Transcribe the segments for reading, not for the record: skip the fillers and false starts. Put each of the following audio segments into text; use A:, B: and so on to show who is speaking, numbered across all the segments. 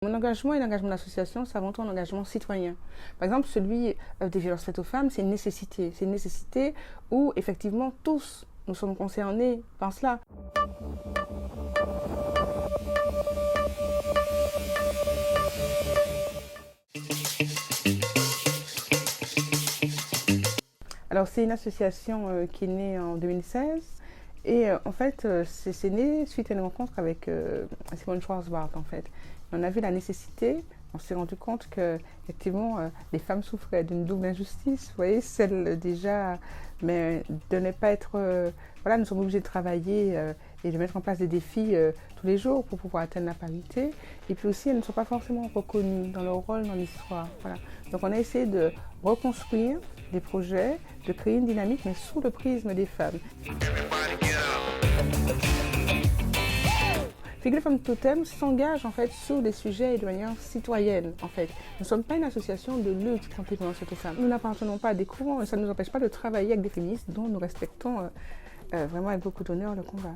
A: Mon engagement et l'engagement d'association, c'est avant tout un engagement citoyen. Par exemple, celui des violences faites aux femmes, c'est une nécessité. C'est une nécessité où, effectivement, tous, nous sommes concernés par cela. Alors, c'est une association qui est née en 2016. Et en fait, c'est né suite à une rencontre avec Simone Schwarzbart, en fait. On a vu la nécessité, on s'est rendu compte que, effectivement, les femmes souffraient d'une double injustice, vous voyez, celle déjà, mais de ne pas être... voilà, nous sommes obligés de travailler et de mettre en place des défis tous les jours pour pouvoir atteindre la parité. Et puis aussi, elles ne sont pas forcément reconnues dans leur rôle dans l'histoire. Voilà. Donc on a essayé de reconstruire des projets, de créer une dynamique, mais sous le prisme des femmes. Figure Femmes Totem s'engage en fait sur des sujets de manière citoyenne en fait. Nous ne sommes pas une association de lutte contre les violences faites aux femmes. Nous n'appartenons pas à des courants et ça ne nous empêche pas de travailler avec des féministes dont nous respectons vraiment avec beaucoup d'honneur le combat.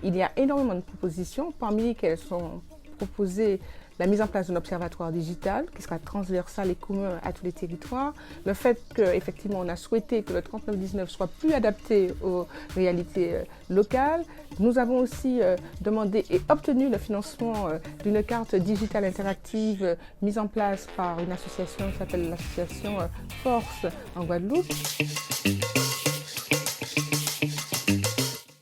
A: Il y a énormément de propositions, parmi lesquelles sont proposées la mise en place d'un observatoire digital qui sera transversal et commun à tous les territoires. Le fait qu'effectivement on a souhaité que le 3919 soit plus adapté aux réalités locales. Nous avons aussi demandé et obtenu le financement d'une carte digitale interactive mise en place par une association qui s'appelle l'association Force en Guadeloupe.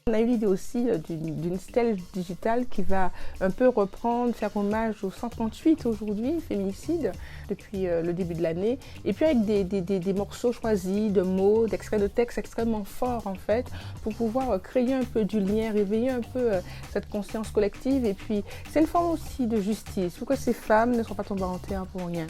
A: On a eu l'idée aussi d'une stèle digitale qui va un peu reprendre, faire hommage aux 138 aujourd'hui, féminicides, depuis le début de l'année. Et puis avec des morceaux choisis, de mots, d'extraits de textes extrêmement forts en fait, pour pouvoir créer un peu du lien, réveiller un peu cette conscience collective. Et puis c'est une forme aussi de justice, pour que ces femmes ne soient pas tombées en terre pour rien.